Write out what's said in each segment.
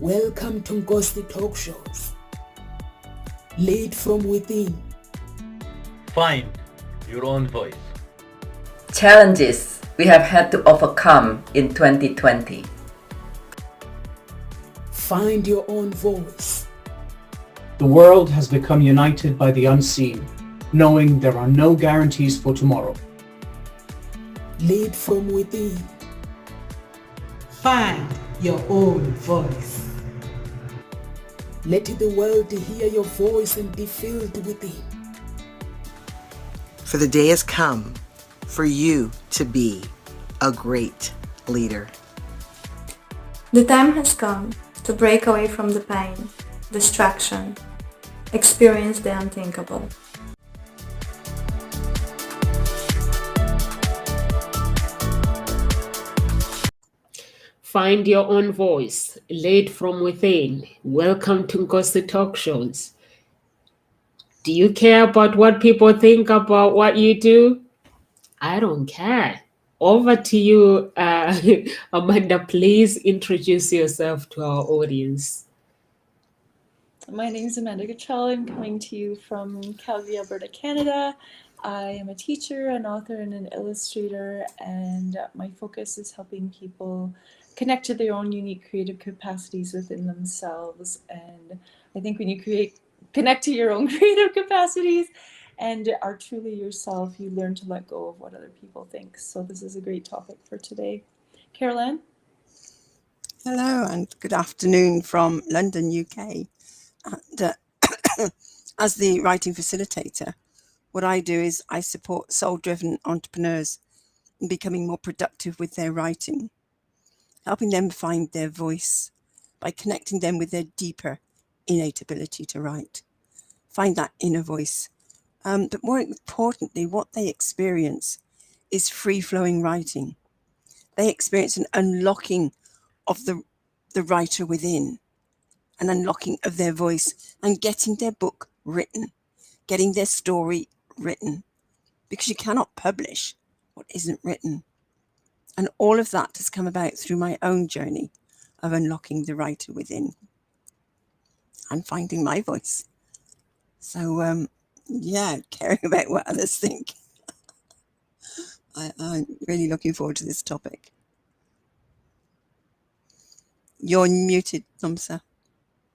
Welcome to Ngosi Talk Shows. Lead from within. Find your own voice. Challenges we have had to overcome in 2020. Find your own voice. The world has become united by the unseen, knowing there are no guarantees for tomorrow. Lead from within. Find your own voice. Let the world hear your voice and be filled within. For the day has come for you to be a great leader. The time has come to break away from the pain, distraction, experience the unthinkable. Find your own voice, lead from within. Welcome to Ngosi Talk Shows. Do you care about what people think about what you do? I don't care. Over to you, Amanda. Please introduce yourself to our audience. My name is Amanda Gachal. I'm coming to you from Calgary, Alberta, Canada. I am a teacher, an author, and an illustrator, and my focus is helping people connect to their own unique creative capacities within themselves. And I think when you connect to your own creative capacities and are truly yourself, you learn to let go of what other people think. So this is a great topic for today. Carol Ann? Hello and good afternoon from London, UK. And, as the writing facilitator, what I do is I support soul-driven entrepreneurs in becoming more productive with their writing, helping them find their voice by connecting them with their deeper innate ability to write, find that inner voice. But more importantly, what they experience is free-flowing writing. They experience an unlocking of the writer within, an unlocking of their voice and getting their book written, getting their story written, because you cannot publish what isn't written. And all of that has come about through my own journey of unlocking the writer within and finding my voice. So, caring about what others think. I'm really looking forward to this topic. You're muted, Nomsa.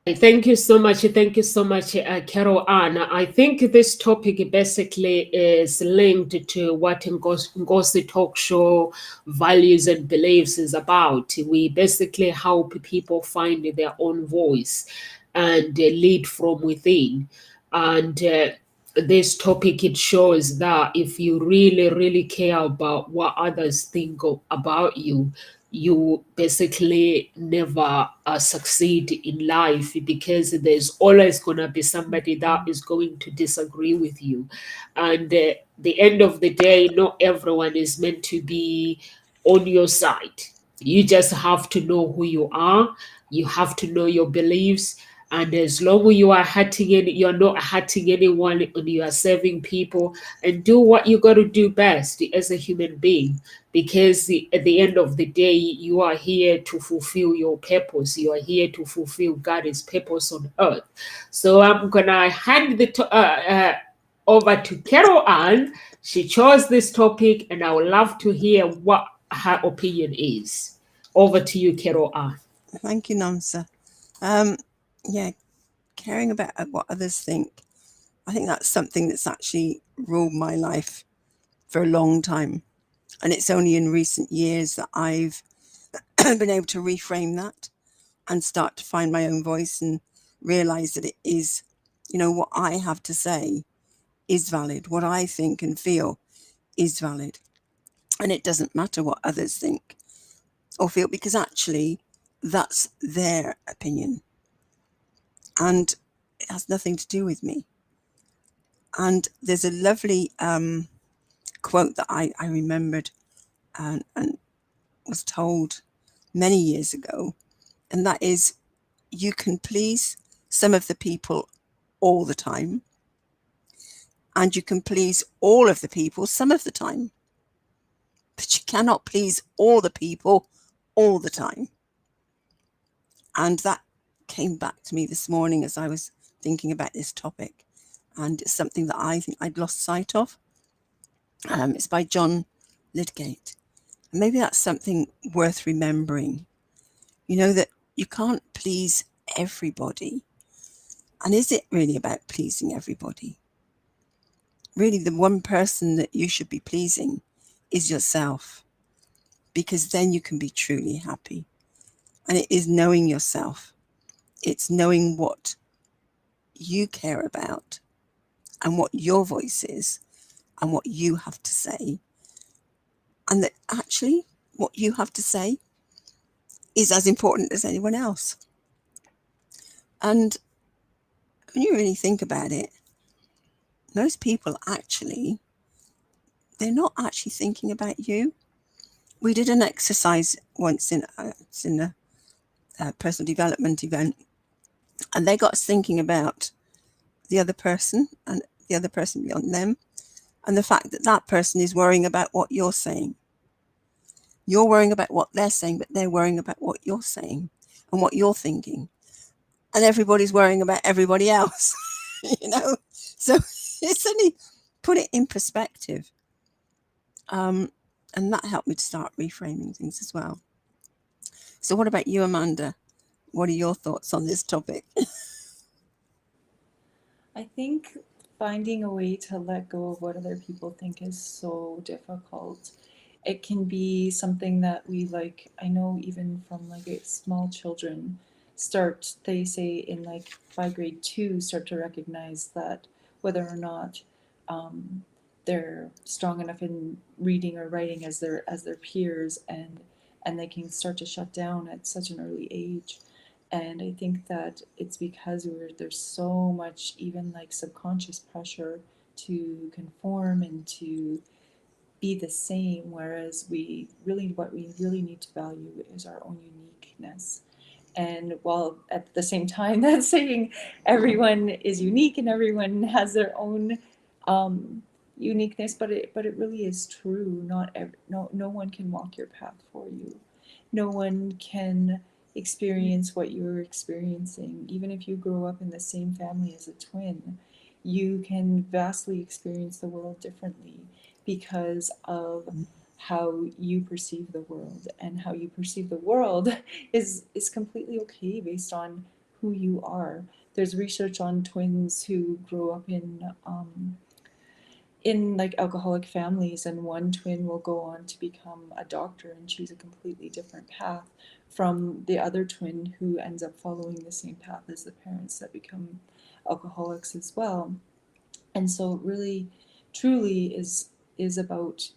Thank you so much. Thank you so much, Carol Ann. I think this topic basically is linked to what Ngosi Talk Show values and beliefs is about. We basically help people find their own voice and lead from within. And this topic, it shows that if you really, really care about what others think about you, you basically never succeed in life, because there's always going to be somebody that is going to disagree with you. And the end of the day, not everyone is meant to be on your side. You just have to know who you are. You have to know your beliefs. And as long as you are you're not hurting anyone, and you are serving people, and do what you got to do best as a human being, because at the end of the day, you are here to fulfill your purpose. You are here to fulfill God's purpose on earth. So I'm gonna hand over to Carol Ann. She chose this topic, and I would love to hear what her opinion is. Over to you, Carol Ann. Thank you, Nomsa. Caring about what others think. I think that's something that's actually ruled my life for a long time. And it's only in recent years that I've been able to reframe that and start to find my own voice and realize that it is, what I have to say is valid. What I think and feel is valid. And it doesn't matter what others think or feel, because actually that's their opinion. And it has nothing to do with me. And there's a lovely quote that I remembered and was told many years ago. And that is, you can please some of the people all the time, and you can please all of the people some of the time. But you cannot please all the people all the time. And that came back to me this morning as I was thinking about this topic, and it's something that I think I'd lost sight of. It's by John Lydgate. And maybe that's something worth remembering. You know, that you can't please everybody. And is it really about pleasing everybody? Really, the one person that you should be pleasing is yourself, because then you can be truly happy. And it is knowing yourself. It's knowing what you care about and what your voice is and what you have to say. And that actually what you have to say is as important as anyone else. And when you really think about it, most people actually, they're not actually thinking about you. We did an exercise once in a personal development event, and they got us thinking about the other person and the other person beyond them, and the fact that that person is worrying about what you're saying. You're worrying about what they're saying, but they're worrying about what you're saying and what you're thinking. And everybody's worrying about everybody else, you know? So it's only put it in perspective. And that helped me to start reframing things as well. So what about you, Amanda? What are your thoughts on this topic? I think finding a way to let go of what other people think is so difficult. It can be something that we, like, I know even from like small children start, they say in like by grade 2, start to recognize that whether or not they're strong enough in reading or writing as their peers, and they can start to shut down at such an early age. And I think that it's because there's so much even like subconscious pressure to conform and to be the same, whereas what we really need to value is our own uniqueness. And while at the same time that's saying everyone is unique and everyone has their own uniqueness, but it really is true. No one can walk your path for you. No one can experience what you're experiencing. Even if you grow up in the same family as a twin, you can vastly experience the world differently because of how you perceive the world. And how you perceive the world is completely okay based on who you are. There's research on twins who grow up in like alcoholic families, and one twin will go on to become a doctor and choose a completely different path from the other twin who ends up following the same path as the parents that become alcoholics as well. And so it really truly is about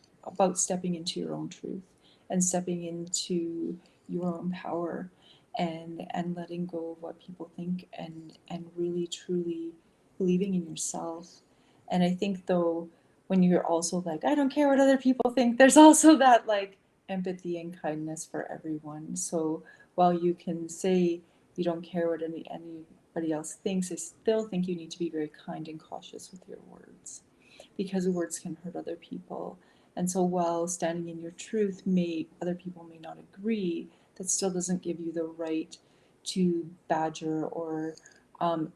stepping into your own truth and stepping into your own power, and letting go of what people think, and really truly believing in yourself. And I think though, when you're also like, I don't care what other people think, there's also that like empathy and kindness for everyone. So while you can say you don't care what anybody else thinks, I still think you need to be very kind and cautious with your words, because words can hurt other people. And so while standing in your truth, other people may not agree, that still doesn't give you the right to badger or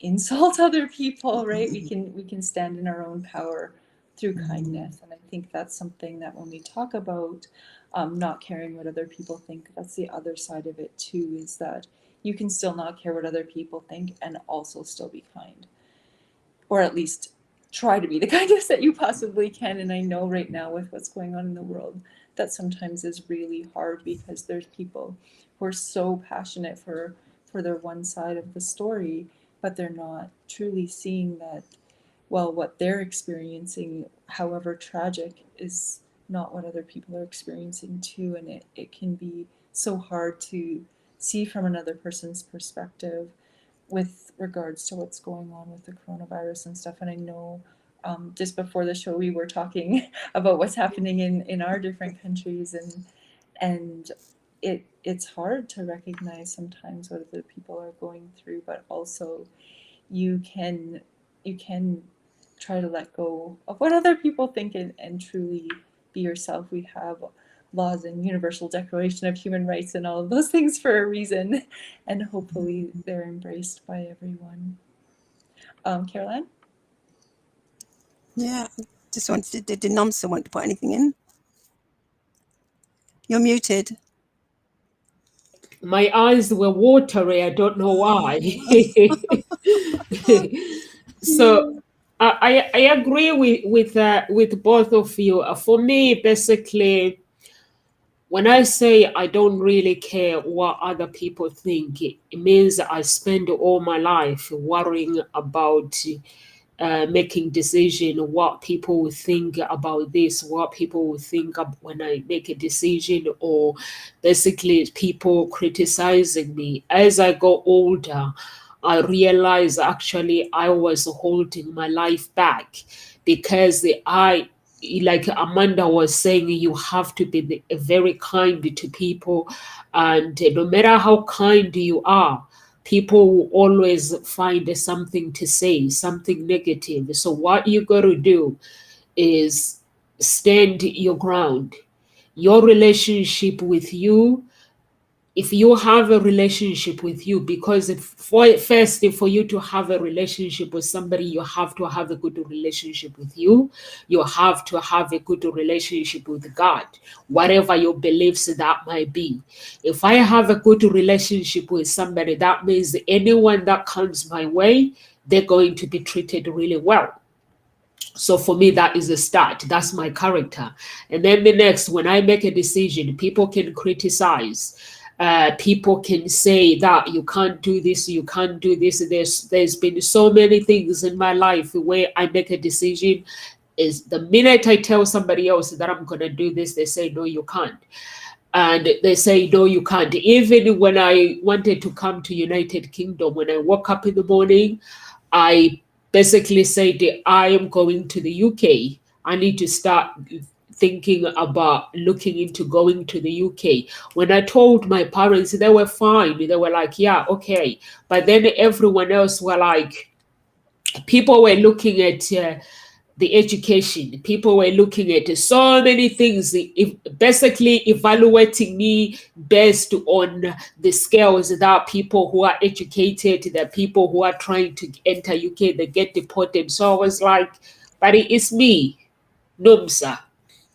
insult other people, right? We can stand in our own power through kindness. And I think that's something that when we talk about not caring what other people think, that's the other side of it too, is that you can still not care what other people think and also still be kind, or at least try to be the kindest that you possibly can. And I know right now with what's going on in the world, that sometimes is really hard, because there's people who are so passionate for their one side of the story, but they're not truly seeing that, well, what they're experiencing, however tragic, is not what other people are experiencing too. And it can be so hard to see from another person's perspective with regards to what's going on with the coronavirus and stuff. And I know just before the show we were talking about what's happening in our different countries, and it's hard to recognize sometimes what other people are going through, but also you can try to let go of what other people think, and truly be yourself. We have laws and Universal Declaration of Human Rights and all of those things for a reason, and hopefully they're embraced by everyone. Caroline? Yeah, just wanted to, did Namsa want to put anything in? You're muted. My eyes were watery. I don't know why. So I agree with both of you. For me, basically, when I say I don't really care what other people think, it means I spend all my life worrying about making decision, what people will think about this, what people will think of when I make a decision, or basically people criticizing me. As I go older, I realize actually I was holding my life back because like Amanda was saying, you have to be very kind to people, and no matter how kind you are, people will always find something to say, something negative. So what you got to do is stand your ground. Your relationship with you, if you have a relationship with you, because for you to have a relationship with somebody, you have to have a good relationship with you. You have to have a good relationship with God, whatever your beliefs that might be. If I have a good relationship with somebody, that means anyone that comes my way, they're going to be treated really well. So for me, that is a start. That's my character. And then the next, when I make a decision, people can criticize. People can say that you can't do this, you can't do this. There's been so many things in my life where I make a decision. Is the minute I tell somebody else that I'm gonna do this, they say no, you can't. And they say no, you can't. Even when I wanted to come to United Kingdom, when I woke up in the morning, I basically said, I am going to the UK. I need to start thinking about looking into going to the UK. When I told my parents, they were fine. They were like, yeah, okay. But then everyone else were like, people were looking at the education. People were looking at so many things, basically evaluating me based on the scales that people who are educated, the people who are trying to enter UK, they get deported. So I was like, but it's me, Nomsa,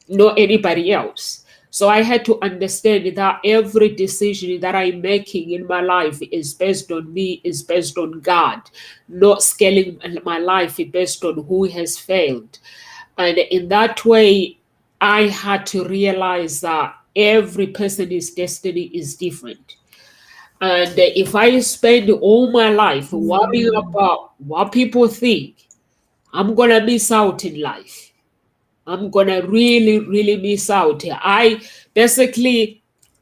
not anybody else. So I had to understand that every decision that I'm making in my life is based on me, is based on God, not scaling my life based on who has failed. And in that way, I had to realize that every person's destiny is different. And if I spend all my life worrying about what people think, I'm going to miss out in life. I'm gonna really, really miss out. I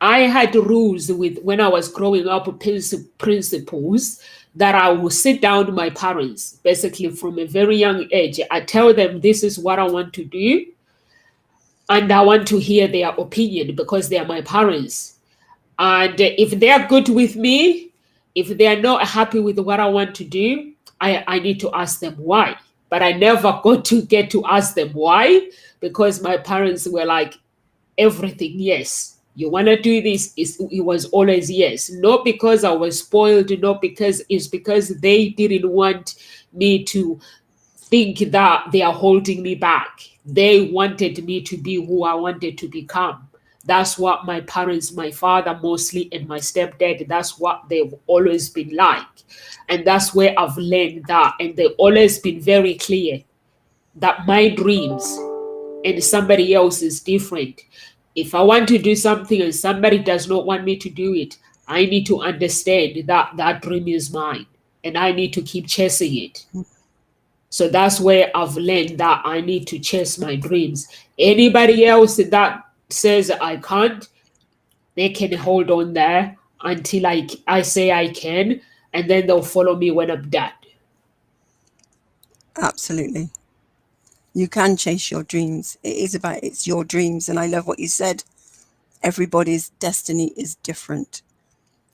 had rules with when I was growing up, principles that I would sit down with my parents, basically from a very young age. I tell them this is what I want to do, and I want to hear their opinion because they are my parents. And if they are good with me, if they are not happy with what I want to do, I need to ask them why. But I never got to get to ask them why because my parents were like, everything, yes. You want to do this? It was always yes. Not because I was spoiled, not because it's because they didn't want me to think that they are holding me back. They wanted me to be who I wanted to become. That's what my parents, my father mostly, and my stepdad, that's what they've always been like. And that's where I've learned that. And they've always been very clear that my dreams and somebody else is different. If I want to do something and somebody does not want me to do it, I need to understand that that dream is mine and I need to keep chasing it. So that's where I've learned that I need to chase my dreams. Anybody else that says I can't, they can hold on there until I say I can, and then they'll follow me when I'm done. Absolutely. You can chase your dreams. It's your dreams. And I love what you said. Everybody's destiny is different.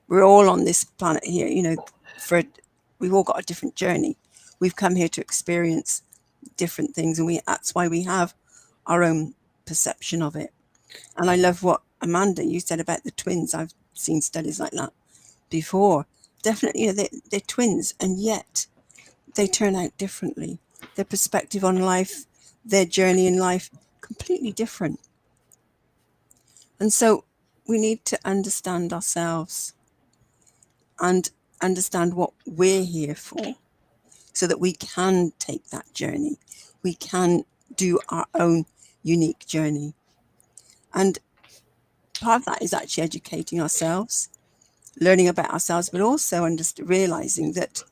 We're all on this planet here, we've all got a different journey. We've come here to experience different things, and that's why we have our own perception of it. And I love what Amanda, you said about the twins. I've seen studies like that before. Definitely, you know, they're twins, and yet they turn out differently. Their perspective on life, their journey in life, completely different. And so we need to understand ourselves and understand what we're here for, so that we can take that journey. We can do our own unique journey. And part of that is actually educating ourselves, learning about ourselves, but also realizing that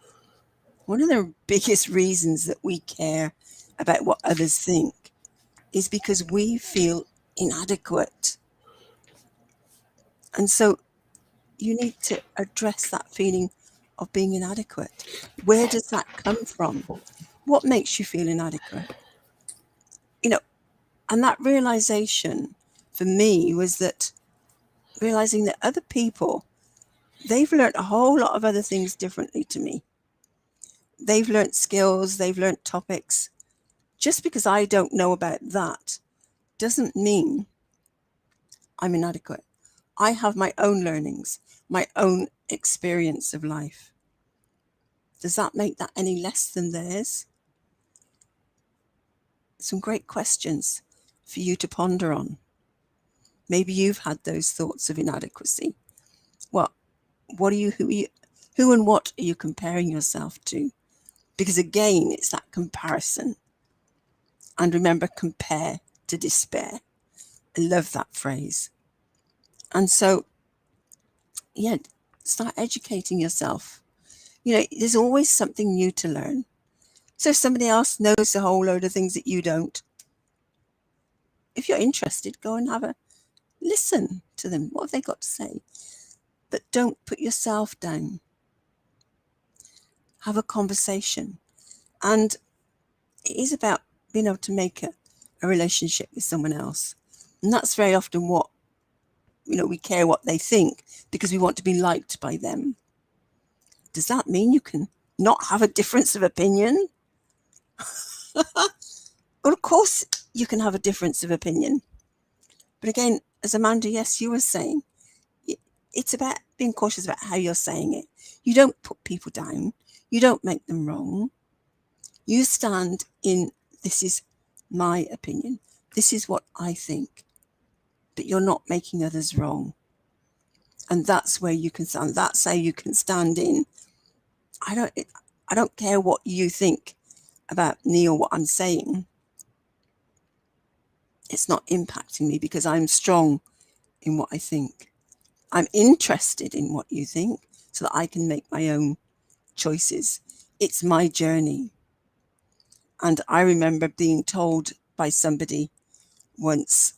one of the biggest reasons that we care about what others think is because we feel inadequate. And so you need to address that feeling of being inadequate. Where does that come from? What makes you feel inadequate? You know, and that realization for me was that realizing that other people, they've learned a whole lot of other things differently to me. They've learned skills, they've learned topics. Just because I don't know about that doesn't mean I'm inadequate. I have my own learnings, my own experience of life. Does that make that any less than theirs? Some great questions for you to ponder on. Maybe you've had those thoughts of inadequacy. Well, who and what are you comparing yourself to? Because again, it's that comparison. And remember, compare to despair. I love that phrase. And so, yeah, start educating yourself. You know, there's always something new to learn. So if somebody else knows a whole load of things that you don't, if you're interested, go and have a listen to them. What have they got to say? But don't put yourself down. Have a conversation. And it is about being able to make a relationship with someone else. And that's very often what, you know, we care what they think because we want to be liked by them. Does that mean you can not have a difference of opinion? Well, of course you can have a difference of opinion. But again, as Amanda, yes, you were saying, it's about being cautious about how you're saying it. You don't put people down. You don't make them wrong. You stand in, this is my opinion. This is what I think. But you're not making others wrong. And that's where you can stand. That's how you can stand in. I don't care what you think about me or what I'm saying. It's not impacting me because I'm strong in what I think. I'm interested in what you think so that I can make my own choices. It's my journey. And I remember being told by somebody once,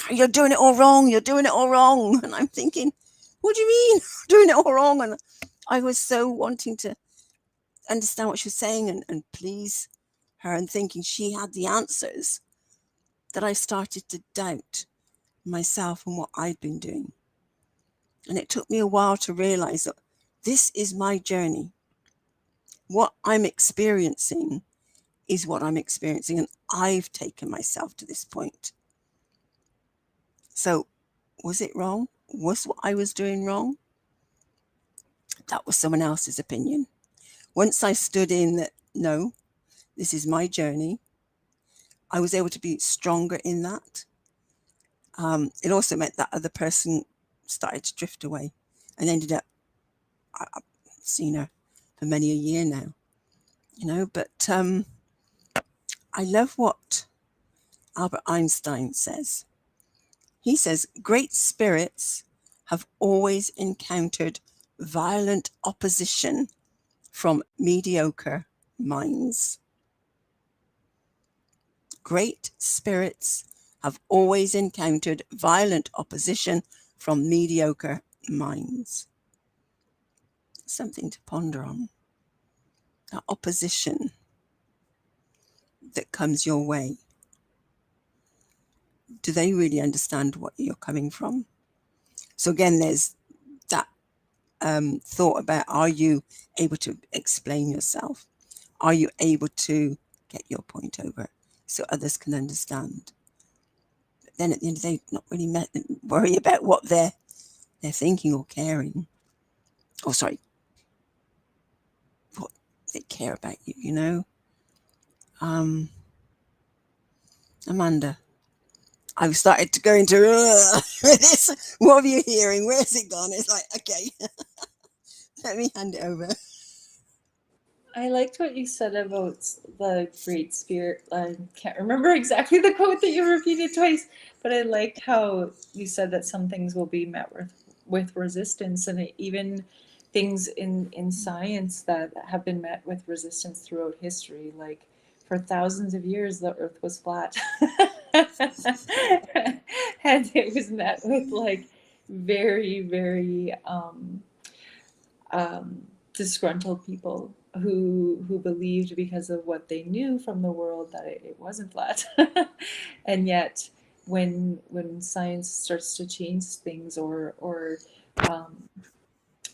you're doing it all wrong, you're doing it all wrong. And I'm thinking, what do you mean doing it all wrong? And I was so wanting to understand what she was saying and please her and thinking she had the answers that I started to doubt myself and what I'd been doing. And it took me a while to realize that this is my journey. What I'm experiencing is what I'm experiencing, and I've taken myself to this point. So was it wrong? Was what I was doing wrong? That was someone else's opinion. Once I stood in that, no, this is my journey, I was able to be stronger in that. It also meant that other person started to drift away and ended up, I've seen her for many a year now, you know, but I love what Albert Einstein says. He says, great spirits have always encountered violent opposition from mediocre minds. Great spirits have always encountered violent opposition from mediocre minds. Something to ponder on. That opposition that comes your way. Do they really understand what you're coming from? So again, there's that thought about, are you able to explain yourself? Are you able to get your point over so others can understand? then at the end of the day, not really worry about what they're thinking or caring. Oh, sorry, what they care about you, you know. Amanda, I've started to go into this. What are you hearing? Where's it gone? It's like, okay, let me hand it over. I liked what you said about the Great Spirit. I can't remember exactly the quote that you repeated twice, but I liked how you said that some things will be met with resistance, and even things in science that have been met with resistance throughout history. Like for thousands of years, the Earth was flat, and it was met with like very, very disgruntled people who believed because of what they knew from the world that it wasn't flat. And yet when science starts to change things, or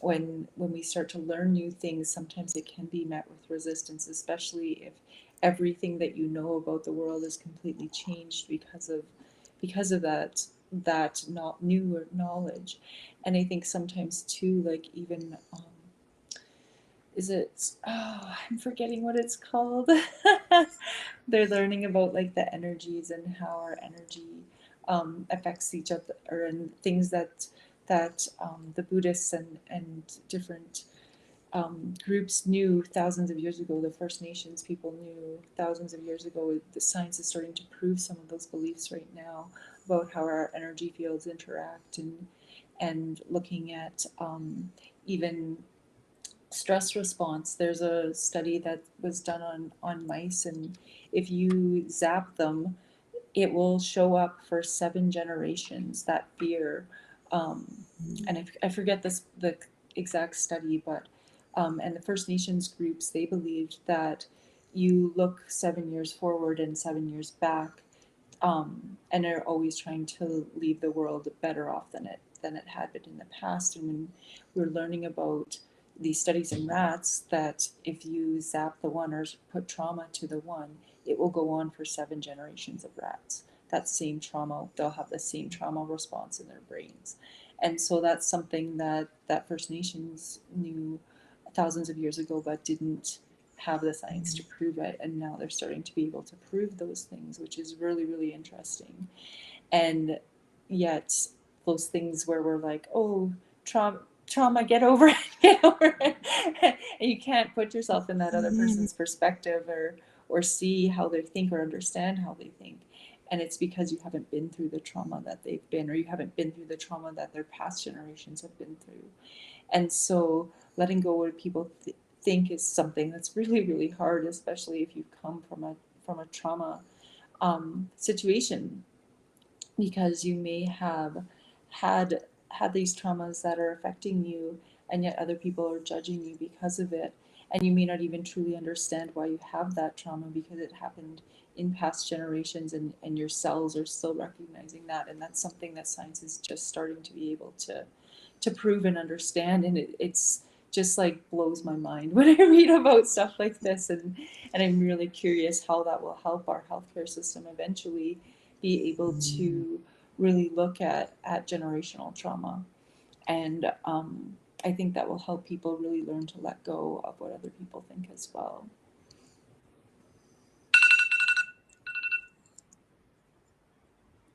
when we start to learn new things, sometimes it can be met with resistance, especially if everything that you know about the world is completely changed because of that not newer knowledge. And I think sometimes too, like even is it, oh, I'm forgetting what it's called. They're learning about like the energies and how our energy affects each other, and things that the Buddhists and different groups knew thousands of years ago. The First Nations people knew thousands of years ago. The science is starting to prove some of those beliefs right now about how our energy fields interact, and looking at even stress response. There's a study that was done on mice, and if you zap them, it will show up for 7 generations, that fear. And I forget the exact study, but and the First Nations groups, they believed that you look 7 years forward and 7 years back, and are always trying to leave the world better off than it had been in the past. And when we're learning about these studies in rats, that if you zap the one or put trauma to the one, it will go on for 7 generations of rats. That same trauma, they'll have the same trauma response in their brains. And so that's something that First Nations knew thousands of years ago, but didn't have the science to prove it. And now they're starting to be able to prove those things, which is really, really interesting. And yet those things where we're like, oh, trauma, get over it, get over it. And you can't put yourself in that other person's perspective, or see how they think, or understand how they think. And it's because you haven't been through the trauma that they've been, or you haven't been through the trauma that their past generations have been through. And so letting go of what people think is something that's really, really hard, especially if you come from a trauma situation, because you may have had these traumas that are affecting you, and yet other people are judging you because of it. And you may not even truly understand why you have that trauma, because it happened in past generations, and your cells are still recognizing that. And that's something that science is just starting to be able to prove and understand. And it's just like blows my mind when I read about stuff like this. And I'm really curious how that will help our healthcare system eventually be able to really look at generational trauma. And I think that will help people really learn to let go of what other people think as well.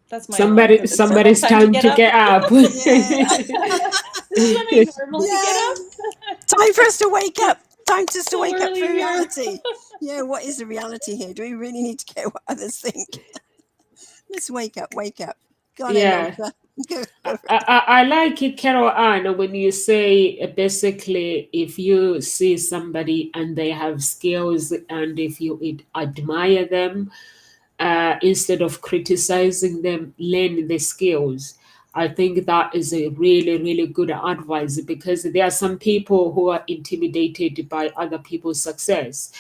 That's my somebody's time to get up. This is when I normally get up. Time for us to wake up. Time for us to wake up for reality. Yeah, what is the reality here? Do we really need to care what others think? Let's wake up. Go on, Yeah. I like it, Carol Ann, when you say basically if you see somebody and they have skills, and if you admire them, instead of criticizing them, learn the skills. I think that is a really, really good advice, because there are some people who are intimidated by other people's success.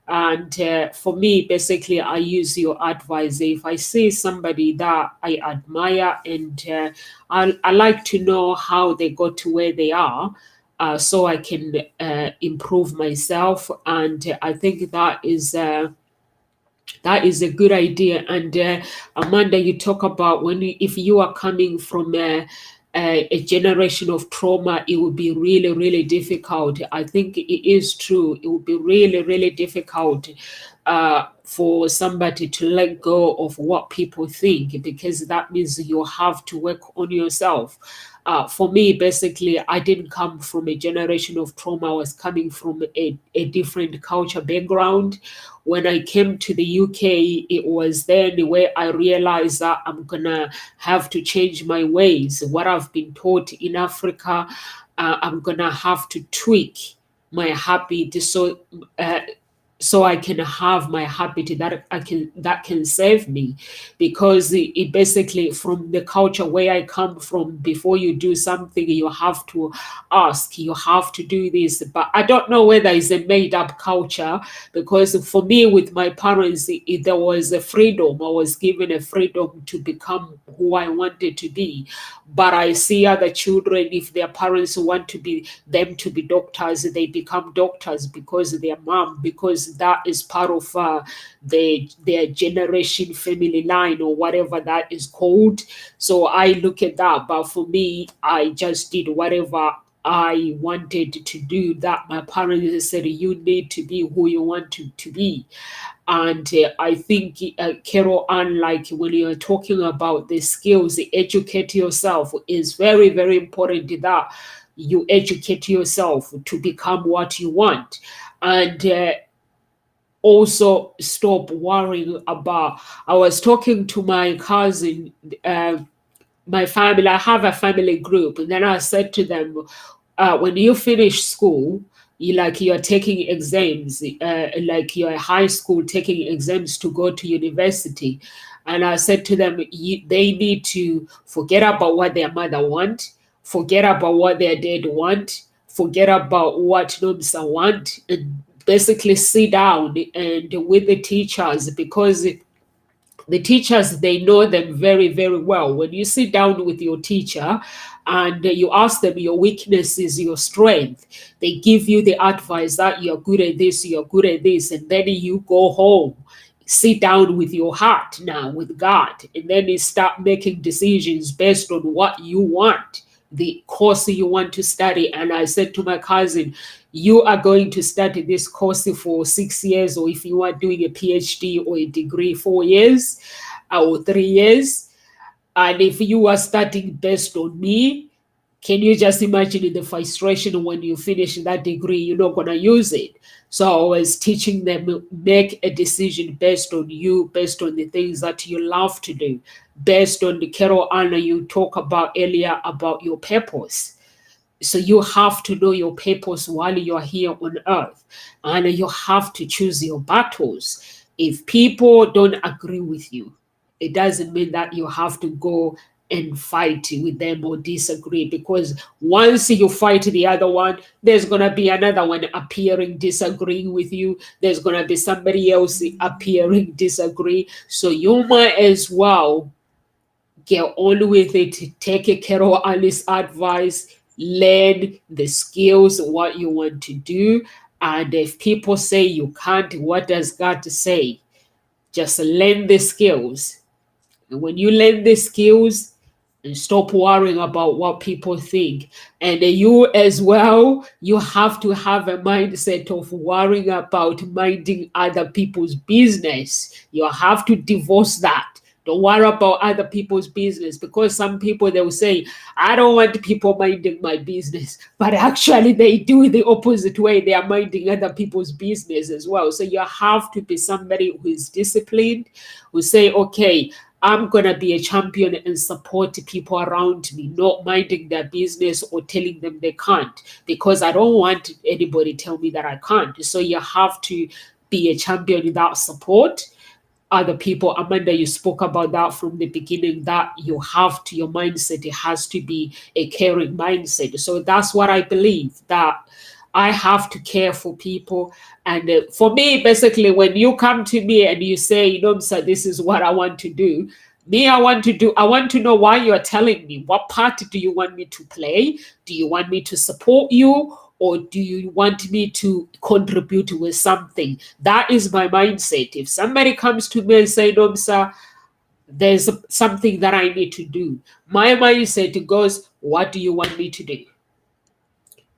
And for me, basically, I use your advice. If I see somebody that I admire, and I like to know how they got to where they are, so I can improve myself. And I think that is That is a good idea. And Amanda, you talk about if you are coming from a generation of trauma, it would be really, really difficult. I think it is true. It would be really, really difficult for somebody to let go of what people think, because that means you have to work on yourself. For me, basically, I didn't come from a generation of trauma. I was coming from a different culture background. When I came to the UK, it was then where I realized that I'm gonna have to change my ways. What I've been taught in Africa, I'm gonna have to tweak my habit so I can have my habit that can save me, because it basically, from the culture where I come from, before you do something you have to ask, you have to do this. But I don't know whether it's a made up culture, because for me, with my parents, there was a freedom. I was given a freedom to become who I wanted to be. But I see other children, if their parents want to be them to be doctors, they become doctors because their mom, because that is part of their generation family line, or whatever that is called. So I look at that. But for me, I just did whatever I wanted to do, that my parents said you need to be who you want to be. And I think, Carol Ann, like when you're talking about the skills, educate yourself is very, very important, that you educate yourself to become what you want. And also stop worrying about. I was talking to my cousin, my family. I have a family group, and then I said to them, when you finish school, you're taking exams, like you're high school taking exams to go to university. And I said to them, they need to forget about what their mother want, forget about what their dad want, forget about what Nomsa want, and basically sit down and with the teachers, because the teachers, they know them very, very well. When you sit down with your teacher and you ask them your weaknesses, your strength, they give you the advice that you're good at this, you're good at this, and then you go home, sit down with your heart now with God, and then you start making decisions based on what you want, the course you want to study. And I said to my cousin, you are going to study this course for 6 years, or if you are doing a PhD or a degree, 4 years or 3 years. And if you are studying based on me, can you just imagine the frustration when you finish that degree, you're not going to use it. So I was teaching them, make a decision based on you, based on the things that you love to do, based on the Carol Anna you talked about earlier about your purpose. So you have to know your purpose while you're here on earth, and you have to choose your battles. If people don't agree with you, it doesn't mean that you have to go and fight with them or disagree, because once you fight the other one, there's going to be another one appearing disagreeing with you. There's going to be somebody else appearing disagree. So you might as well get on with it, take a Carol Alice advice, learn the skills, what you want to do. And if people say you can't, what does God say? Just learn the skills. And when you learn the skills, and stop worrying about what people think. And you as well, you have to have a mindset of worrying about minding other people's business. You have to divorce that. Don't worry about other people's business, because some people, they will say, I don't want people minding my business. But actually they do the opposite way. They are minding other people's business as well. So you have to be somebody who is disciplined, who say, okay, I'm going to be a champion and support people around me, not minding their business or telling them they can't, because I don't want anybody to tell me that I can't. So you have to be a champion without support other people. Amanda, you spoke about that from the beginning, that you have to, your mindset, it has to be a caring mindset. So that's what I believe, that I have to care for people. And for me, basically, when you come to me and you say, you know, sir, this is what I want to do, Me, I want to know why you're telling me. What part do you want me to play? Do you want me to support you? Or do you want me to contribute with something? That is my mindset. If somebody comes to me and say, no, sir, there's something that I need to do, my mindset goes, what do you want me to do?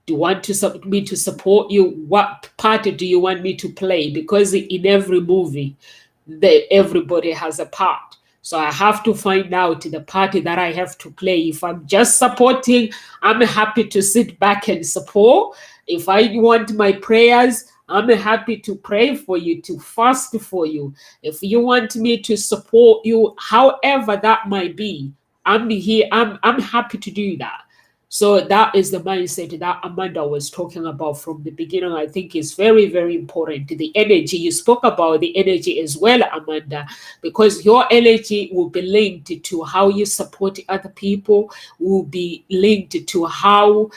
Do you want me to support you? What part do you want me to play? Because in every movie, everybody has a part. So I have to find out the part that I have to play. If I'm just supporting, I'm happy to sit back and support. If I want my prayers, I'm happy to pray for you, to fast for you. If you want me to support you, however that might be, I'm here. I'm happy to do that. So that is the mindset that Amanda was talking about from the beginning. I think is very, very important. The energy, you spoke about the energy as well, Amanda, because your energy will be linked to how you support other people, will be linked to how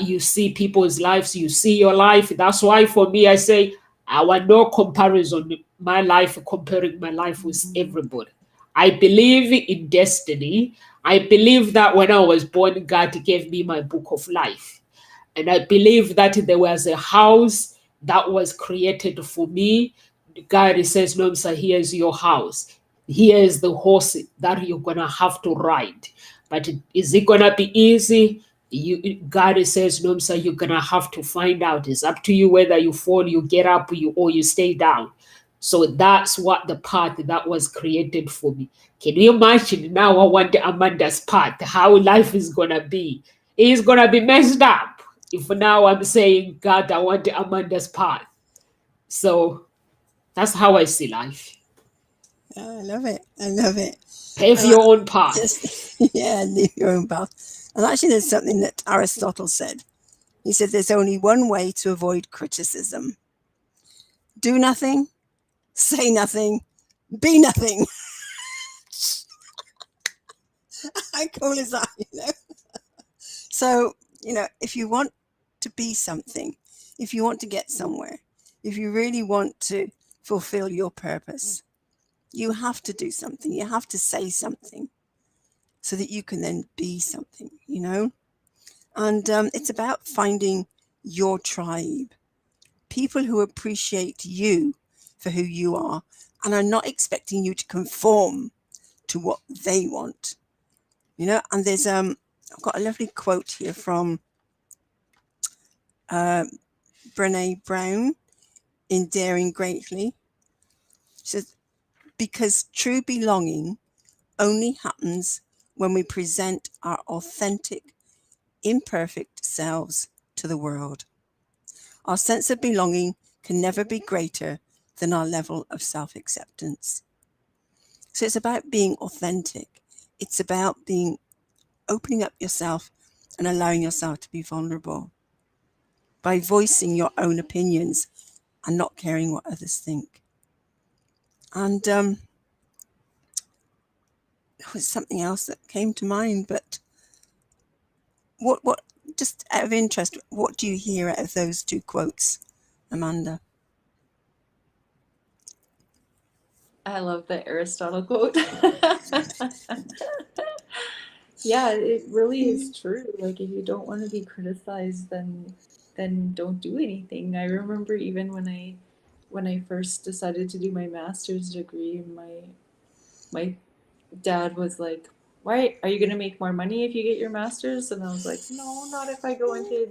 you see people's lives, you see your life. That's why for me, I say, I want no comparison, my life, comparing my life with everybody. I believe in destiny. I believe that when I was born, God gave me my book of life. And I believe that there was a house that was created for me. God says, no, sir, here's your house. Here's the horse that you're going to have to ride. But is it going to be easy? God says, no, sir, you're going to have to find out. It's up to you whether you fall, you get up, or you stay down. So that's what the path that was created for me. Can you imagine now I want Amanda's path, how life is going to be? It's going to be messed up if now I'm saying, God, I want Amanda's path. So that's how I see life. Yeah, I love it. I love it. Pave your own path. Yeah, leave your own path. And actually, there's something that Aristotle said. He said there's only one way to avoid criticism: do nothing, say nothing, be nothing. How cool is that? So, if you want to be something, if you want to get somewhere, if you really want to fulfill your purpose, you have to do something. You have to say something so that you can then be something, And it's about finding your tribe, people who appreciate you for who you are and are not expecting you to conform to what they want, And there's I've got a lovely quote here from Brene Brown in Daring Greatly. She says, because true belonging only happens when we present our authentic, imperfect selves to the world. Our sense of belonging can never be greater than our level of self-acceptance. So it's about being authentic. It's about opening up yourself and allowing yourself to be vulnerable by voicing your own opinions and not caring what others think. And there was something else that came to mind, but what just out of interest, what do you hear out of those two quotes, Amanda? I love the Aristotle quote. Yeah, it really is true. Like, if you don't want to be criticized, then don't do anything. I remember even when I first decided to do my master's degree, my dad was like, "Why are you going to make more money if you get your master's?" And I was like, "No, not if I go into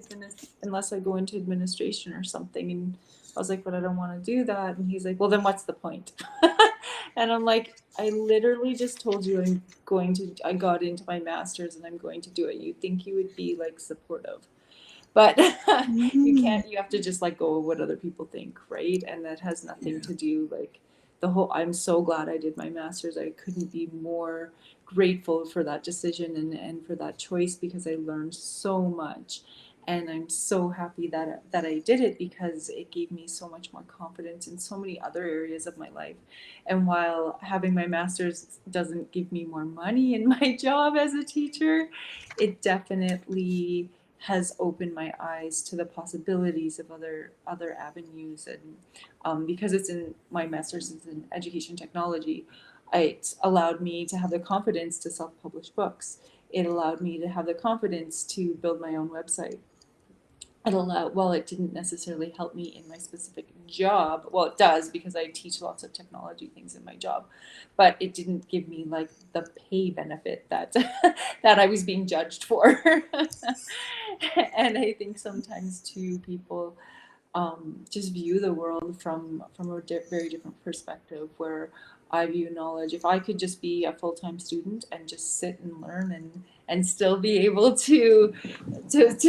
unless I go into administration or something." And I was like, "But I don't want to do that." And he's like, "Well, then what's the point?" And I'm like, "I literally just told you I got into my master's and I'm going to do it. You'd think you would be like supportive. But you have to just let go of what other people think, right? And that has nothing to do like I'm so glad I did my master's. I couldn't be more grateful for that decision and for that choice, because I learned so much. And I'm so happy that I did it, because it gave me so much more confidence in so many other areas of my life. And while having my master's doesn't give me more money in my job as a teacher, it definitely has opened my eyes to the possibilities of other avenues. And because it's in my master's is in education technology, It allowed me to have the confidence to self-publish books. It allowed me to have the confidence to build my own website. While it didn't necessarily help me in my specific job, well, it does because I teach lots of technology things in my job, but it didn't give me like the pay benefit that that I was being judged for. And I think sometimes too, people just view the world from a very different perspective, where I view knowledge. If I could just be a full-time student and just sit and learn and still be able to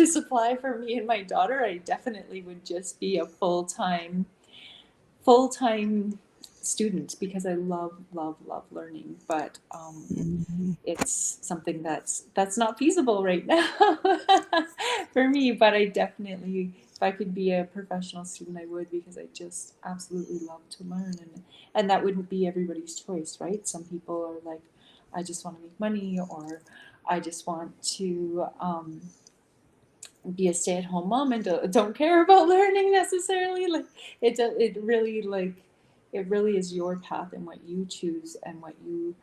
supply for me and my daughter, I definitely would just be a full-time student, because I love learning. But it's something that's not feasible right now for me. But I definitely, if I could be a professional student, I would, because I just absolutely love to learn. And that wouldn't be everybody's choice, right? Some people are like, I just want to make money, or I just want to be a stay-at-home mom and don't care about learning necessarily. Like it really is your path and what you choose and what you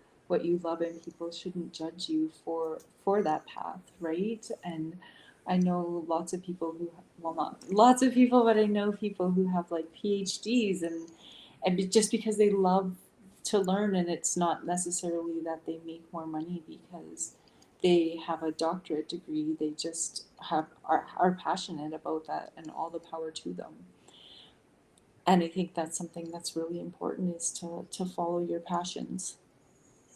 love, and people shouldn't judge you for that path, right? And I know lots of people who, well, not lots of people, but I know people who have like PhDs, and just because they love to learn, and it's not necessarily that they make more money because they have a doctorate degree. They just are passionate about that, and all the power to them. And I think that's something that's really important, is to follow your passions.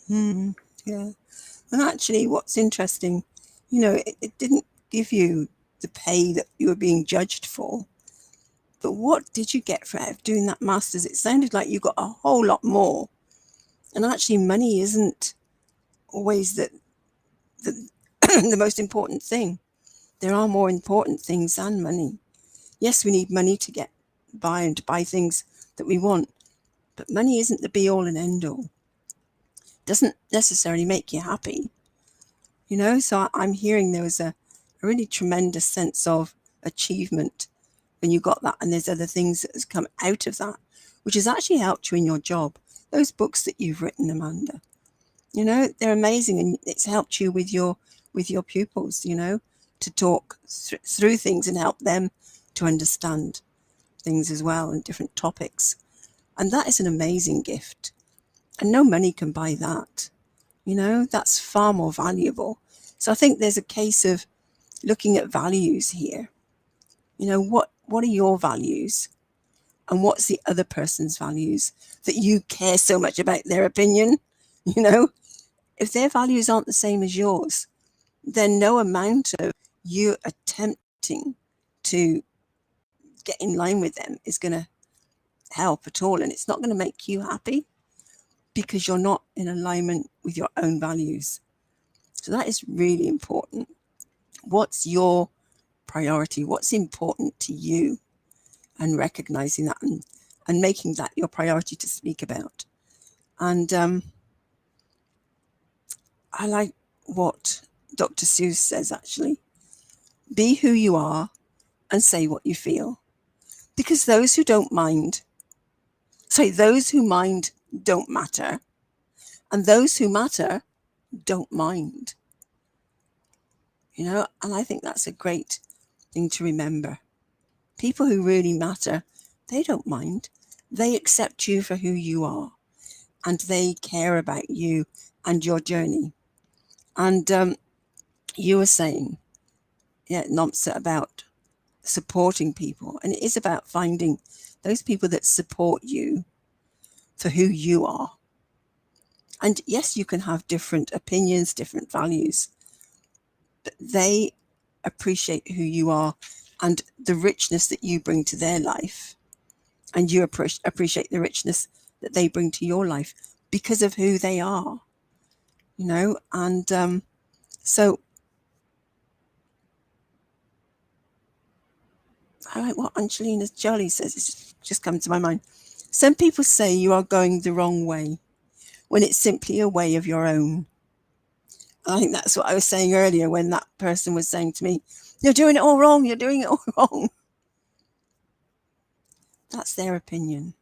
Yeah. And actually, what's interesting, it didn't give you the pay that you were being judged for. But what did you get for out of doing that master's? It sounded like you got a whole lot more. And actually, money isn't always the the most important thing. There are more important things than money. Yes, we need money to get by and to buy things that we want, but money isn't the be all and end all. It doesn't necessarily make you happy. So I'm hearing there was a really tremendous sense of achievement when you got that, and there's other things that has come out of that, which has actually helped you in your job. Those books that you've written, Amanda, they're amazing, and it's helped you with your pupils, to talk through things and help them to understand things as well, and different topics. And that is an amazing gift, and no money can buy that. That's far more valuable. So I think there's a case of looking at values here. What are your values, and what's the other person's values that you care so much about their opinion? If their values aren't the same as yours, then no amount of you attempting to get in line with them is going to help at all. And it's not going to make you happy, because you're not in alignment with your own values. So that is really important. What's your priority? What's important to you? And recognizing that, and making that your priority to speak about. And I like what Dr. Seuss says, actually. Be who you are and say what you feel. Because those who mind don't matter. And those who matter don't mind. And I think that's a great thing to remember. People who really matter, they don't mind. They accept you for who you are, and they care about you and your journey. And you were saying, Nomsa, about supporting people. And it is about finding those people that support you for who you are. And yes, you can have different opinions, different values, but they appreciate who you are and the richness that you bring to their life. And you appreciate the richness that they bring to your life because of who they are. And so I like what Angelina Jolie says. It's just come to my mind. Some people say you are going the wrong way when it's simply a way of your own. And I think that's what I was saying earlier when that person was saying to me, you're doing it all wrong. You're doing it all wrong. That's their opinion.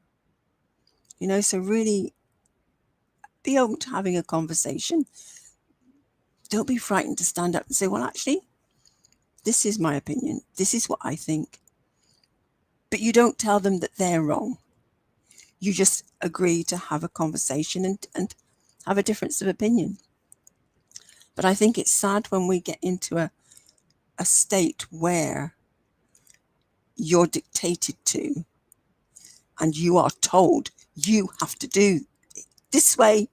So really be open to having a conversation. Don't be frightened to stand up and say, well, actually, this is my opinion. This is what I think. But you don't tell them that they're wrong. You just agree to have a conversation and have a difference of opinion. But I think it's sad when we get into a state where you're dictated to and you are told you have to do it this way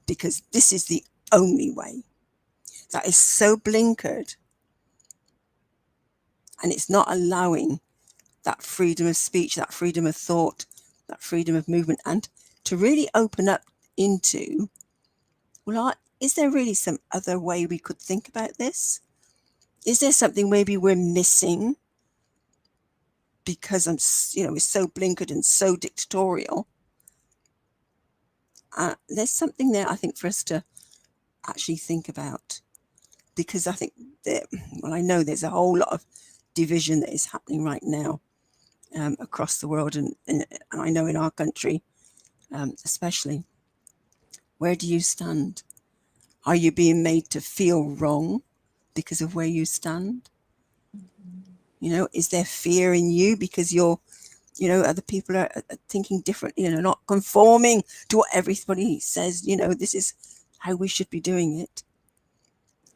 because this is the only way. That is so blinkered, and it's not allowing that freedom of speech, that freedom of thought, that freedom of movement, and to really open up into, well, is there really some other way we could think about this? Is there something maybe we're missing because it's so blinkered and so dictatorial? There's something there, I think, for us to actually think about, because I think I know there's a whole lot of division that is happening right now across the world, and I know in our country especially. Where do you stand? Are you being made to feel wrong because of where you stand? Is there fear in you because other people are thinking differently, not conforming to what everybody says, this is how we should be doing it.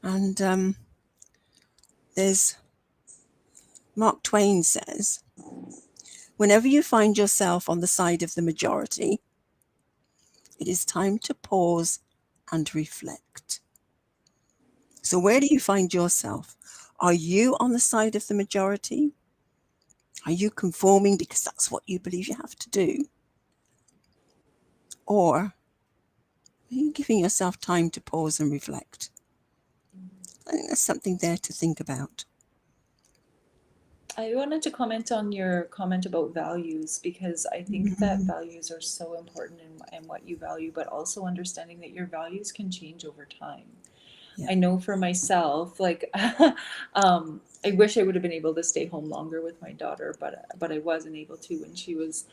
And there's Mark Twain says, whenever you find yourself on the side of the majority, it is time to pause and reflect. So where do you find yourself? Are you on the side of the majority? Are you conforming because that's what you believe you have to do? Or are you giving yourself time to pause and reflect? I think there's something there to think about. I wanted to comment on your comment about values, because I think that values are so important in what you value, but also understanding that your values can change over time. Yeah. I know for myself, like, I wish I would have been able to stay home longer with my daughter, but I wasn't able to when she was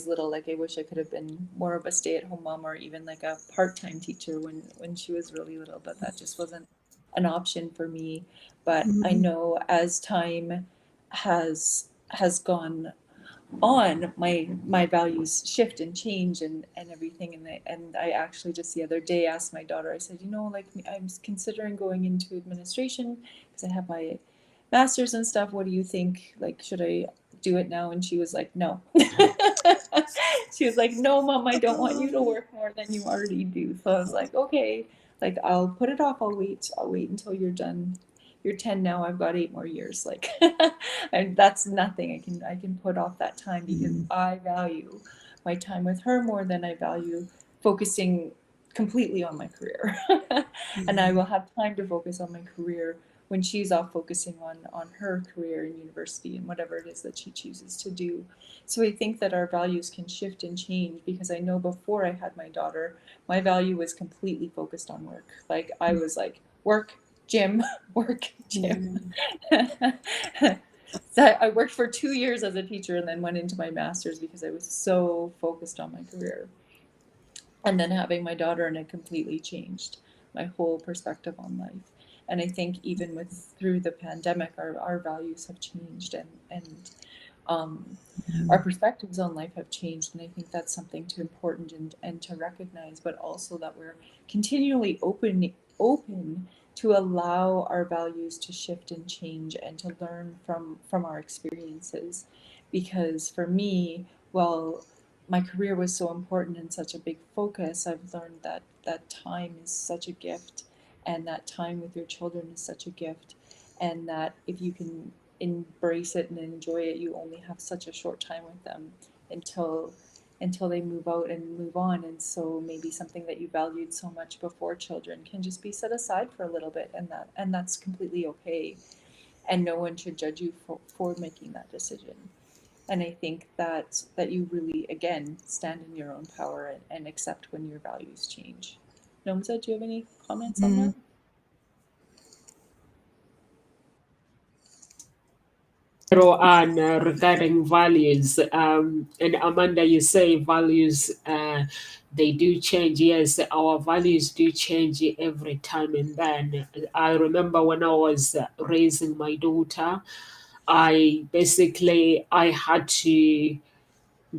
little. Like, I wish I could have been more of a stay-at-home mom, or even like a part-time teacher when she was really little, but that just wasn't an option for me. But I know as time has gone on, my values shift and change and everything, and I actually just the other day asked my daughter, I said, like, I'm considering going into administration because I have my master's and stuff. What do you think? Like, should I do it now? And she was like, no. She was like, no, Mom, I don't want you to work more than you already do. So I was like, okay, like, I'll put it off. I'll wait until you're done. You're 10 now. I've got 8 more years. Like, and that's nothing. I can put off that time because I value my time with her more than I value focusing completely on my career. And I will have time to focus on my career when she's off focusing on her career in university and whatever it is that she chooses to do. So I think that our values can shift and change, because I know before I had my daughter, my value was completely focused on work. Like, I was like, work, gym, work, gym. So I worked for 2 years as a teacher and then went into my master's because I was so focused on my career. And then having my daughter, and it completely changed my whole perspective on life. And I think even through the pandemic, our values have changed, and our perspectives on life have changed. And I think that's something too important and to recognize, but also that we're continually open to allow our values to shift and change, and to learn from our experiences. Because for me, well, my career was so important and such a big focus, I've learned that time is such a gift, and that time with your children is such a gift, and that if you can embrace it and enjoy it, you only have such a short time with them until they move out and move on. And so maybe something that you valued so much before children can just be set aside for a little bit, and that's completely okay. And no one should judge you for making that decision. And I think that you really, again, stand in your own power and accept when your values change. Nomza, do you have any comments on that? On regarding values, and Amanda, you say values they do change. Yes, our values do change every time and then. I remember when I was raising my daughter, I had to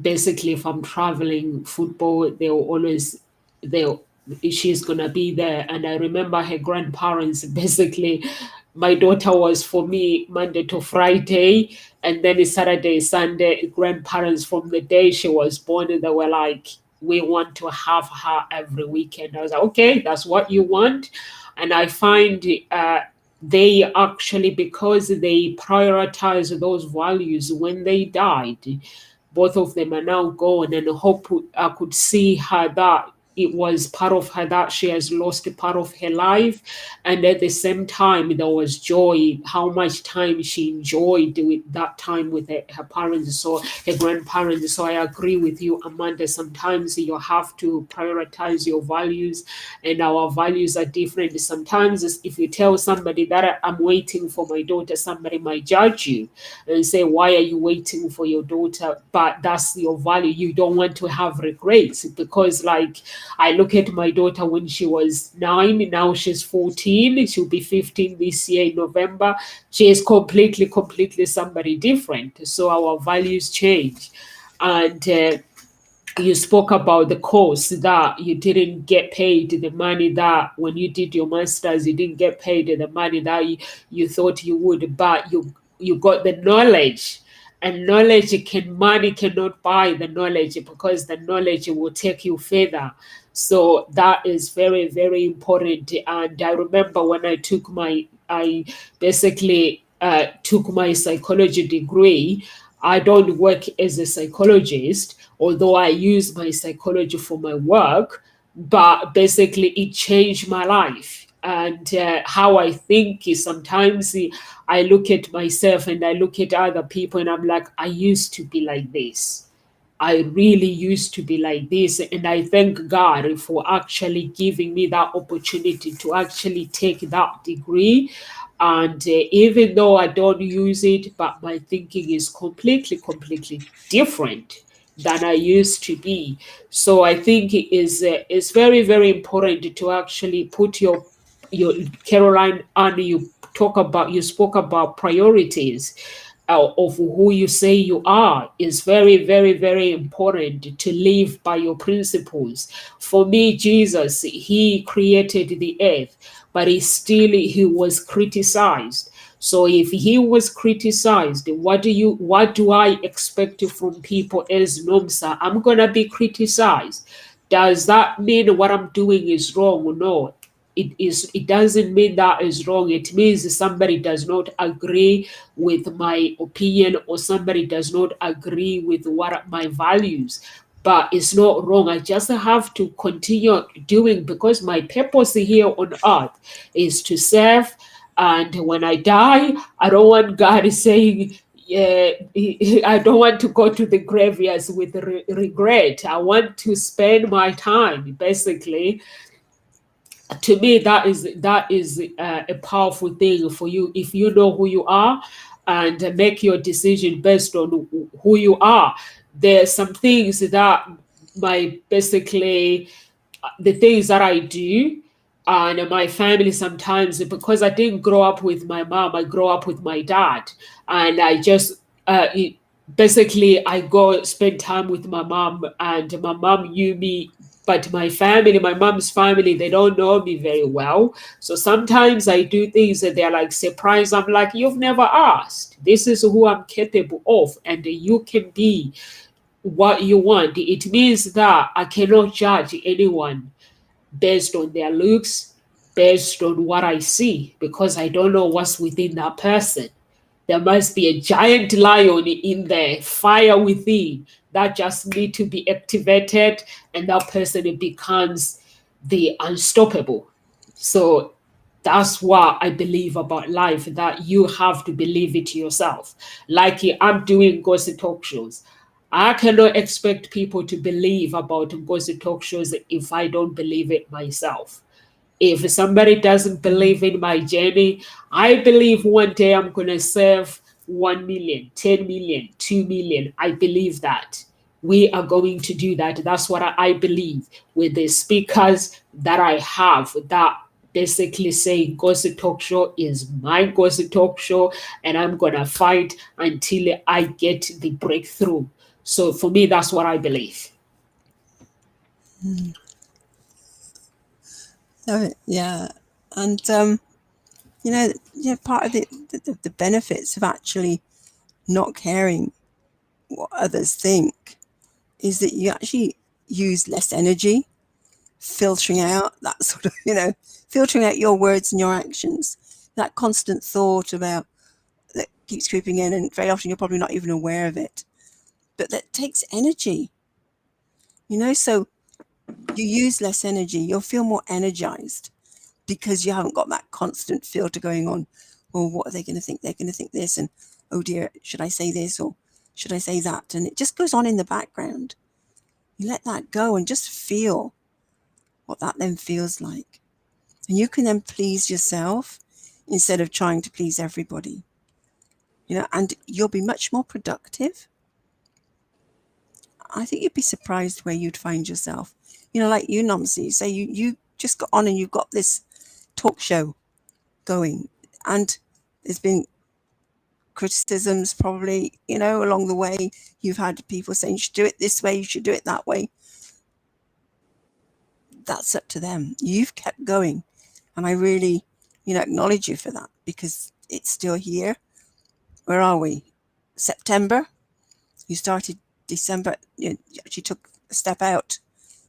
basically, if I'm traveling football, they'll always they'll she's gonna be there. And I remember her grandparents basically, my daughter was for me Monday to Friday, and then it's Saturday, Sunday. Grandparents from the day she was born, they were like, we want to have her every weekend. I was like, okay, that's what you want. And I find they actually, because they prioritize those values when they died, both of them are now gone, and I hope I could see her that it was part of her that she has lost a part of her life, and at the same time there was joy, how much time she enjoyed with that time with her parents, so her grandparents. So I agree with you, Amanda. Sometimes you have to prioritize your values, and our values are different. Sometimes if you tell somebody that I'm waiting for my daughter, somebody might judge you and say, why are you waiting for your daughter? But that's your value. You don't want to have regrets, because like, I look at my daughter when she was 9, now she's 14, she'll be 15 this year in November. She is completely somebody different. So our values change. And you spoke about the course that you didn't get paid the money that when you did your master's, you didn't get paid the money that you thought you would, but you got the knowledge. And money cannot buy the knowledge, because the knowledge will take you further. So that is very important. And I remember when I basically took my psychology degree. I don't work as a psychologist, although I use my psychology for my work, but basically it changed my life. And how I think is, sometimes I look at myself and I look at other people and I'm like, I used to be like this. I really used to be like this. And I thank God for actually giving me that opportunity to actually take that degree. And even though I don't use it, but my thinking is completely different than I used to be. So I think it's very important to actually put your Caroline, and you spoke about priorities of who you say you are. Is very important to live by your principles. For me, Jesus, he created the earth, but he was criticized. So if he was criticized, what do I expect from people as Nomsa? I'm gonna be criticized. Does that mean what I'm doing is wrong? No. It doesn't mean that is wrong. It means somebody does not agree with my opinion, or somebody does not agree with what my values. But it's not wrong. I just have to continue doing, because my purpose here on earth is to serve. And when I die, I don't want God saying, yeah, I don't want to go to the graveyards with regret. I want to spend my time, basically. To me, that is a powerful thing for you. If you know who you are and make your decision based on who you are, there's some things that my basically the things that I do, and my family, sometimes, because I didn't grow up with my mom, I grew up with my dad, and I just basically I go spend time with my mom, and my mom knew me. But my family, my mom's family, they don't know me very well. So sometimes I do things that they're like surprised. I'm like, you've never asked. This is who I'm capable of, and you can be what you want. It means that I cannot judge anyone based on their looks, based on what I see, because I don't know what's within that person. There must be a giant lion in there, fire within, that just need to be activated, and that person, it becomes the unstoppable. So that's what I believe about life, that you have to believe it yourself. Like I'm doing gossip talk shows. I cannot expect people to believe about gossip talk shows if I don't believe it myself. If somebody doesn't believe in my journey, I believe one day I'm going to serve 1 million, 10 million, 2 million. I believe that we are going to do that. That's what I believe with the speakers that I have that basically say Gossip Talk Show is my Gossip Talk Show, and I'm gonna fight until I get the breakthrough. So for me, that's what I believe. Yeah, and part of the benefits of actually not caring what others think is that you actually use less energy filtering out that sort of, filtering out your words and your actions. That constant thought about that keeps creeping in, and very often you're probably not even aware of it, but that takes energy, so you use less energy, you'll feel more energized because you haven't got that constant filter going on. Well, what are they going to think? They're going to think this, and oh dear, should I say this or should I say that? And it just goes on in the background. You let that go and just feel what that then feels like. And you can then please yourself instead of trying to please everybody. And you'll be much more productive. I think you'd be surprised where you'd find yourself. Like you, Nomsi, say you just got on and you've got this talk show going, and there's been criticisms probably, along the way. You've had people saying you should do it this way, you should do it that way. That's up to them. You've kept going, and I really, acknowledge you for that, because it's still here. Where are we? September? You started December. You actually took a step out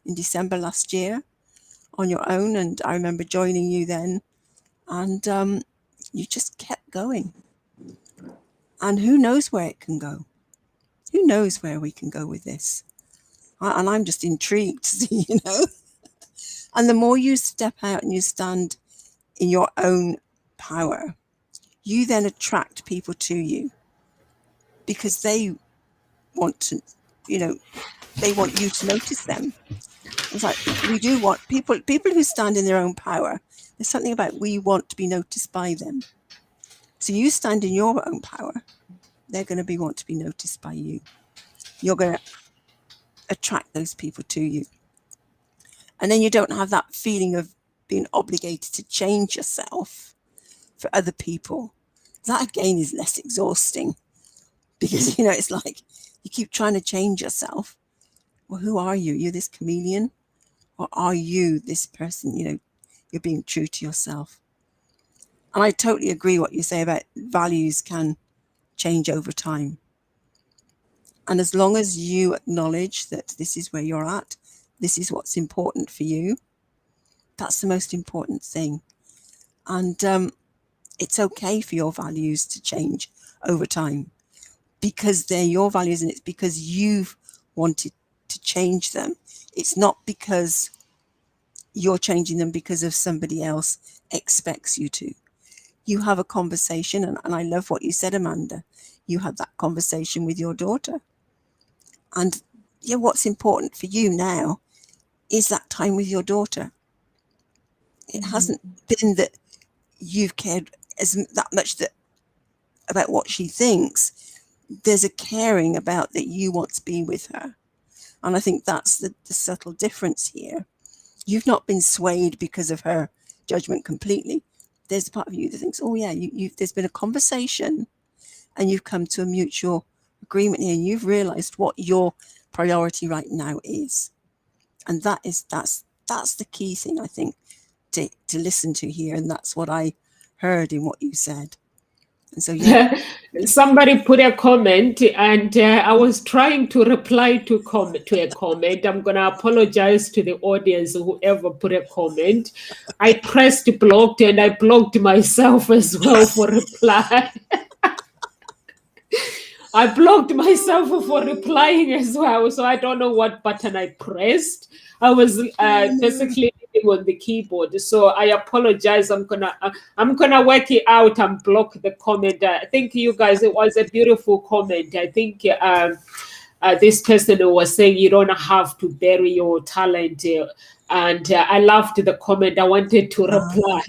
in December last year on your own, and I remember joining you then, and you just kept going. And who knows where it can go? Who knows where we can go with this? And I'm just intrigued to see, And the more you step out and you stand in your own power, you then attract people to you, because they want to, they want you to notice them. It's like we do want people who stand in their own power. There's something about we want to be noticed by them. So you stand in your own power, they're going to want to be noticed by you. You're going to attract those people to you. And then you don't have that feeling of being obligated to change yourself for other people. That again is less exhausting, because, it's like you keep trying to change yourself. Well, who are you? You're this chameleon? Or are you this person, you're being true to yourself? And I totally agree what you say about values can change over time. And as long as you acknowledge that this is where you're at, this is what's important for you, that's the most important thing. And it's okay for your values to change over time, because they're your values, and it's because you've wanted to change them. It's not because you're changing them because of somebody else expects you to. You have a conversation, and I love what you said, Amanda. You had that conversation with your daughter. And what's important for you now is that time with your daughter. It hasn't been that you've cared that much about what she thinks. There's a caring about that you want to be with her. And I think that's the subtle difference here. You've not been swayed because of her judgment completely. There's a part of you that thinks, oh yeah, there's been a conversation, and you've come to a mutual agreement here, and you've realized what your priority right now is. And that's the key thing, I think, to listen to here. And that's what I heard in what you said. And so somebody put a comment, and I was trying to reply to a comment. I'm going to apologize to the audience, whoever put a comment. I pressed blocked, and I blocked myself as well for reply. I blocked myself for replying as well, so I don't know what button I pressed. I was basically on the keyboard, so I apologize. I'm gonna work it out and block the comment. Thank you guys. It was a beautiful comment. I think this person was saying you don't have to bury your talent, and I loved the comment. I wanted to reply.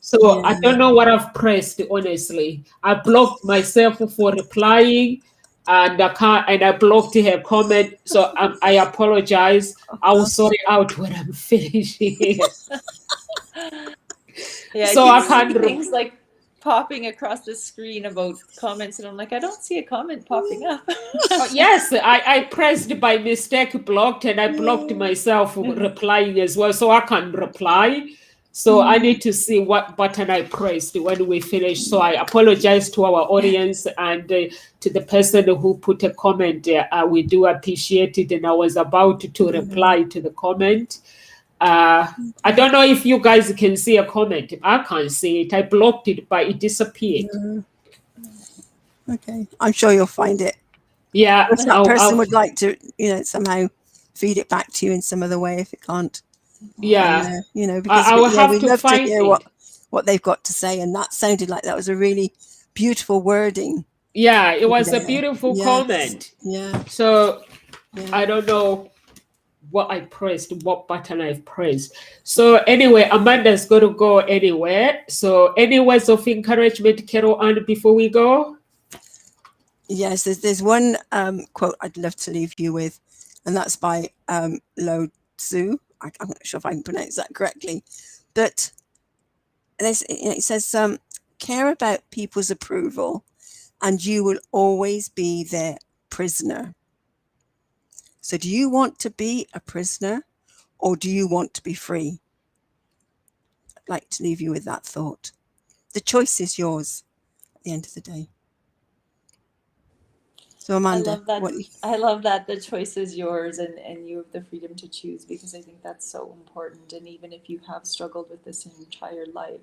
So I Yeah. don't know what I've pressed, honestly. I blocked myself for replying, and I blocked her comment. So I apologize. I will sort it out when I'm finishing. Yeah, I So keep I seeing can't. things like popping across the screen about comments, and I'm like, I don't see a comment popping up. Yes, I pressed by mistake blocked, and I blocked myself replying as well. So I can't reply. So I need to see what button I pressed when we finish. So I apologize to our audience and to the person who put a comment. We do appreciate it. And I was about to reply to the comment. I don't know if you guys can see a comment. I can't see it. I blocked it, but it disappeared. Okay. I'm sure you'll find it. Yeah, If that person would like to, somehow feed it back to you in some other way, if it can't. Yeah, Because I will have we'd to love to find hear it. what they've got to say, and that sounded like that was a really beautiful wording. Yeah, it was a there. beautiful Yes. comment. Yeah. So Yeah. I don't know what I pressed, what button I've pressed. So anyway, Amanda's going to go anywhere. So any words of encouragement, Carol Ann, before we go? Yes, there's one quote I'd love to leave you with, and that's by Lao Tzu. I'm not sure if I can pronounce that correctly, but it says, care about people's approval and you will always be their prisoner. So do you want to be a prisoner or do you want to be free? I'd like to leave you with that thought. The choice is yours at the end of the day. So Amanda, I love that the choice is yours and you have the freedom to choose, because I think that's so important. And even if you have struggled with this entire life,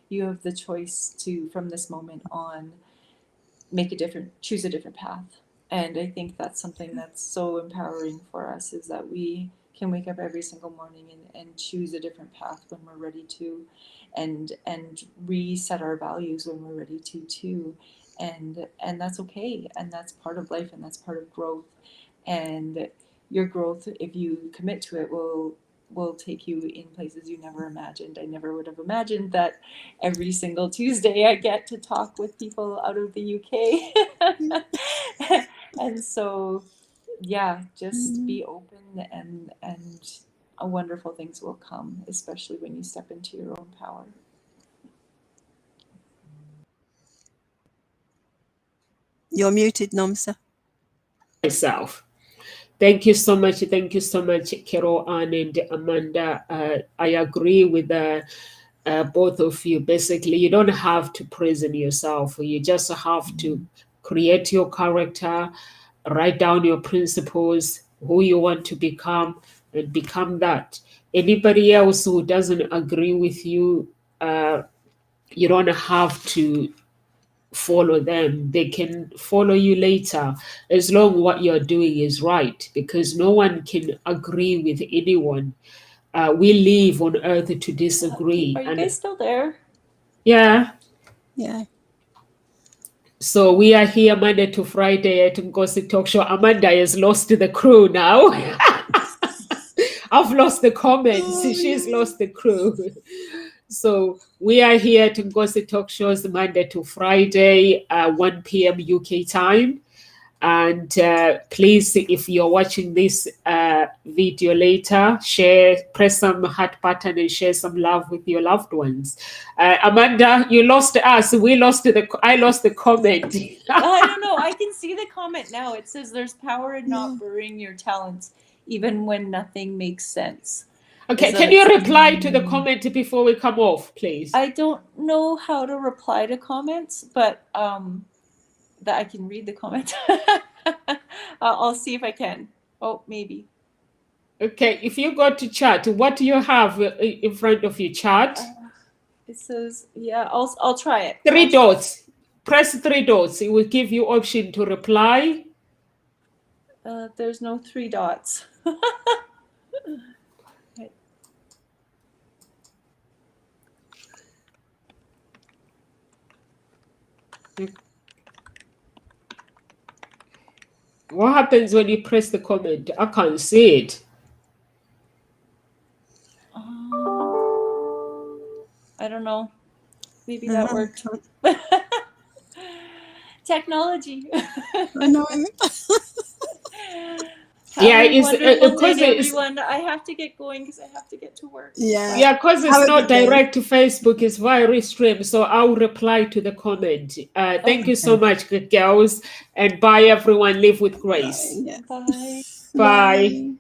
you have the choice to, from this moment on, choose a different path. And I think that's something that's so empowering for us, is that we can wake up every single morning and choose a different path when we're ready to, and reset our values when we're ready to too. And that's okay, and that's part of life, and that's part of growth. And your growth, if you commit to it, will take you in places you never imagined. I never would have imagined that every single Tuesday I get to talk with people out of the UK. And so, yeah, just be open, and wonderful things will come, especially when you step into your own power. you're muted, Nomsa. Myself. Thank you so much. Thank you so much, Carol Ann and Amanda. I agree with both of you. Basically, you don't have to prison yourself. You just have to create your character, write down your principles, who you want to become, and become that. Anybody else who doesn't agree with you, you don't have to follow them. They can follow you later, as long what you're doing is right, because no one can agree with anyone. We live on earth to disagree. Are you guys still there? Yeah. Yeah. So we are here Monday to Friday at Ngozi Talk Show. Amanda has lost the crew now. I've lost the comments. She's lost the crew. So we are here at Ngozi Talk Shows Monday to Friday, 1 p.m. UK time. And please, if you're watching this video later, press some heart button and share some love with your loved ones. Amanda, you lost us. I lost the comment. I don't know. I can see the comment now. It says there's power in not burying your talents, even when nothing makes sense. Okay, can you reply to the comment before we come off, please? I don't know how to reply to comments, but that I can read the comment. I'll see if I can. Oh, maybe. Okay, if you go to chat, what do you have in front of you? Chat? It says, yeah, I'll try it. Three dots. Press 3 dots. It will give you option to reply. There's no 3 dots. What happens when you press the comment? I can't see it. I don't know. Maybe that worked. Technology. I know. Yeah, Have a it's wonderful because day, it's everyone. I have to get going because I have to get to work. Yeah. yeah, because it's Have a not good day. direct to Facebook, it's via restream. So I'll reply to the comment. Thank you so much, good girls, and bye everyone. Live with grace. Yeah. Bye. Bye.